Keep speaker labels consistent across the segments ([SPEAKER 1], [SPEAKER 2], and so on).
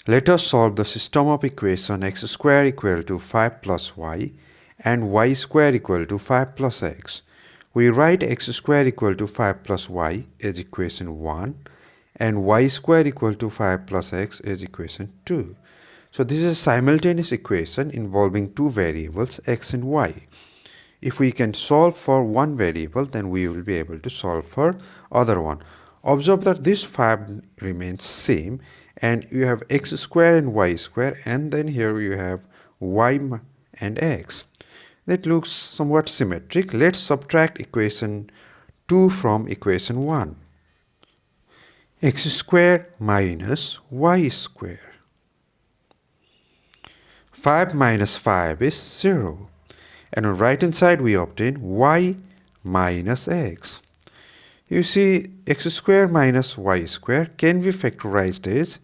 [SPEAKER 1] Let us solve the system of equation x square equal to 5 plus y and y square equal to 5 plus x. We write x square equal to 5 plus y as equation 1 and y square equal to 5 plus x as equation 2. So this is a simultaneous equation involving two variables x and y. If we can solve for one variable, then we will be able to solve for other one. Observe that this 5 remains same and you have x square and y square, and then here you have y and x. That looks somewhat symmetric. Let's subtract equation 2 from equation 1. X square minus y square. 5 minus 5 is 0. And on right hand side we obtain y minus x. You see, x square minus y square can be factorized as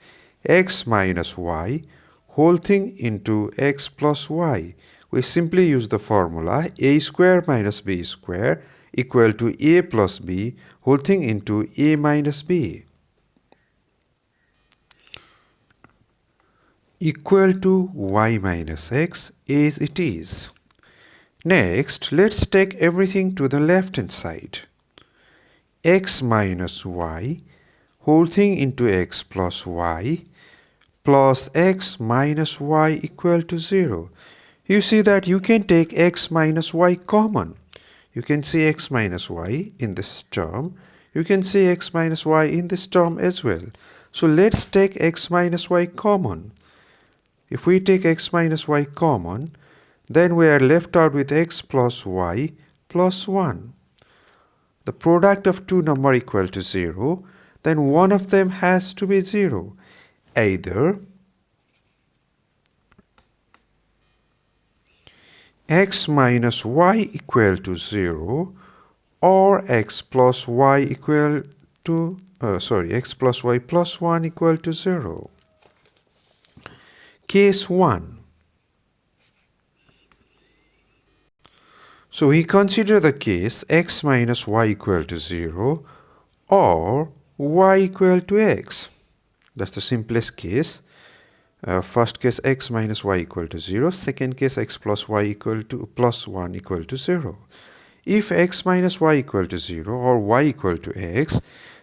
[SPEAKER 1] x minus y whole thing into x plus y. We simply use the formula a square minus b square equal to a plus b whole thing into a minus b equal to y minus x as it is. Next, let's take everything to the left hand side. X minus y whole thing into x plus y plus x minus y equal to 0. You see that you can take x minus y common. You can see x minus y in this term. You can see x minus y in this term as well. So let's take x minus y common. If we take x minus y common, then we are left out with x plus y plus 1. The product of two numbers equal to 0, then one of them has to be 0. Either x minus y equal to 0 or x plus y equal to, x plus y plus 1 equal to 0. Case 1. So we consider the case x minus y equal to 0 or y equal to x. That's the simplest case. First case x minus y equal to 0. Second case x plus y equal to plus 1 equal to 0. If x minus y equal to 0 or y equal to x,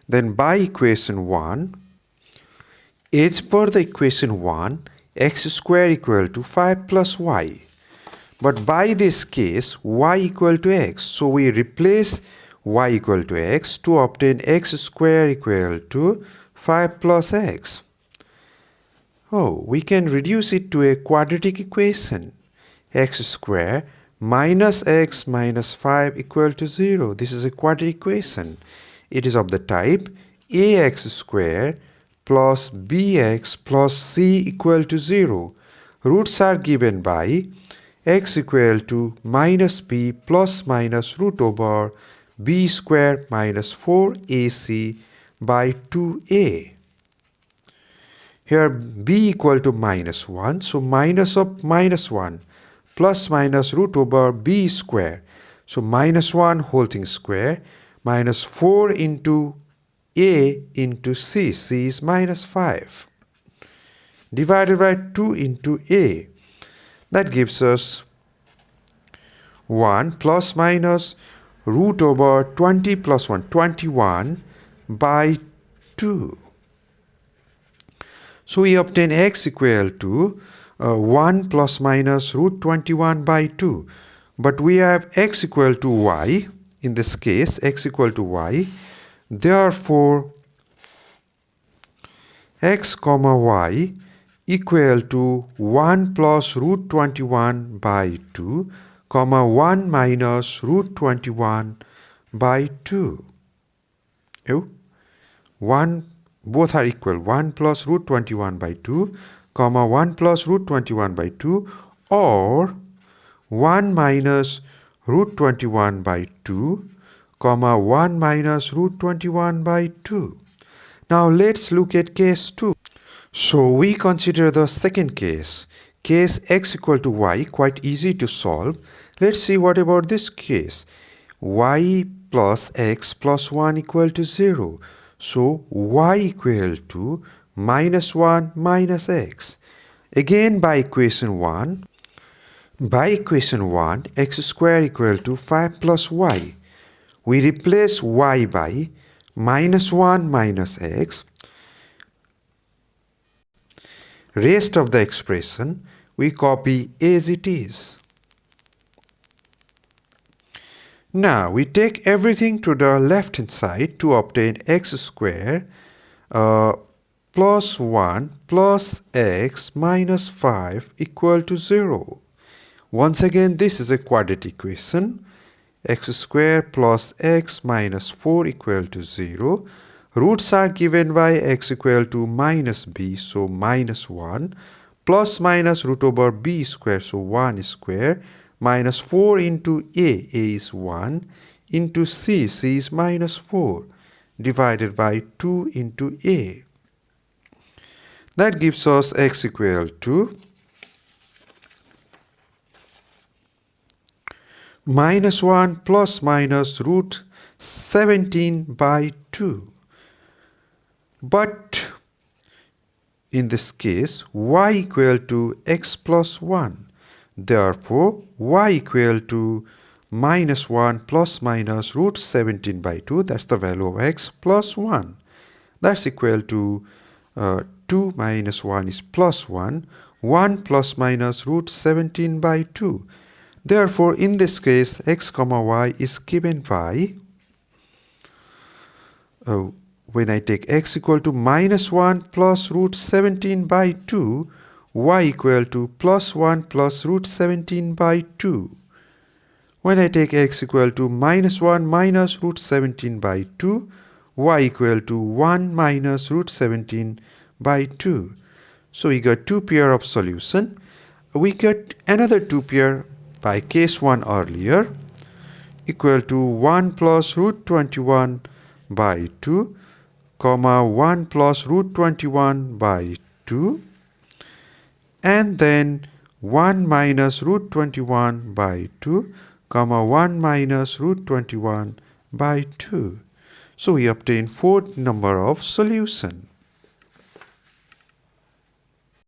[SPEAKER 1] then by equation 1, as per the equation 1, x square equal to 5 plus y. But by this case, y equal to x. So we replace y equal to x to obtain x square equal to 5 plus x. Oh, we can reduce it to a quadratic equation. X square minus x minus 5 equal to 0. This is a quadratic equation. It is of the type ax square plus bx plus c equal to 0. Roots are given by x equal to minus b plus minus root over b square minus 4ac by 2a. Here b equal to minus 1, so minus of minus 1 plus minus root over b square. So minus 1 whole thing square minus 4 into a into c. C is minus 5. Divided by 2 into a. That gives us 1 plus minus root over 20 plus 1, 21 by 2. So we obtain x equal to 1 plus minus root 21 by 2. But we have x equal to y. In this case, x equal to y. Therefore, x comma y equal to 1 plus root 21 by 2, comma 1 minus root 21 by 2. Both are equal. 1 plus root 21 by 2, comma 1 plus root 21 by 2, or 1 minus root 21 by 2, comma 1 minus root 21 by 2. Now let's look at case 2. So we consider the second case. Case x equal to y, quite easy to solve. Let's see what about this case. Y plus x plus 1 equal to 0. So y equal to minus 1 minus x. Again by equation 1. By equation 1, x square equal to 5 plus y. We replace y by minus 1 minus x. Rest of the expression we copy as it is. Now we take everything to the left hand side to obtain x square plus 1 plus x minus 5 equal to 0. Once again, this is a quadratic equation. X square plus x minus 4 equal to 0. Roots are given by x equal to minus b, so minus 1, plus minus root over b square, so 1 square, minus 4 into a is 1, into c is minus 4, divided by 2 into a. That gives us x equal to minus 1 plus minus root 17 by 2. But in this case, y equal to x plus 1. Therefore, y equal to minus 1 plus minus root 17 by 2. That's the value of x plus 1. That's equal to 2 minus 1 is plus 1. 1 plus minus root 17 by 2. Therefore, in this case, x comma y is given by, when I take x equal to minus 1 plus root 17 by 2, y equal to plus 1 plus root 17 by 2. When I take x equal to minus 1 minus root 17 by 2, y equal to 1 minus root 17 by 2. So we got two pair of solution. We get another two pair by case 1 earlier, equal to 1 plus root 21 by 2, comma 1 plus root 21 by 2, and then 1 minus root 21 by 2, comma 1 minus root 21 by 2. So we obtain fourth number of solution.